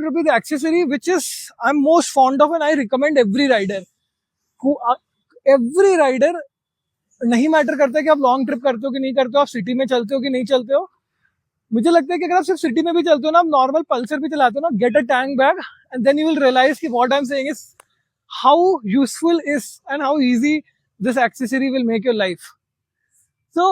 would be the accessory which is I'm most fond of and I recommend every rider. Every rider, नहीं matter करता है कि आप long trip करते हो कि नहीं करते हो, आप सिटी में चलते हो कि नहीं चलते हो. मुझे लगता है कि अगर आप सिर्फ सिटी में भी चलते हो ना, आप नॉर्मल पल्सर भी चलाते हो ना, get a tank bag and then you will realise कि what I am saying is how useful is and how easy this accessory will make your life. So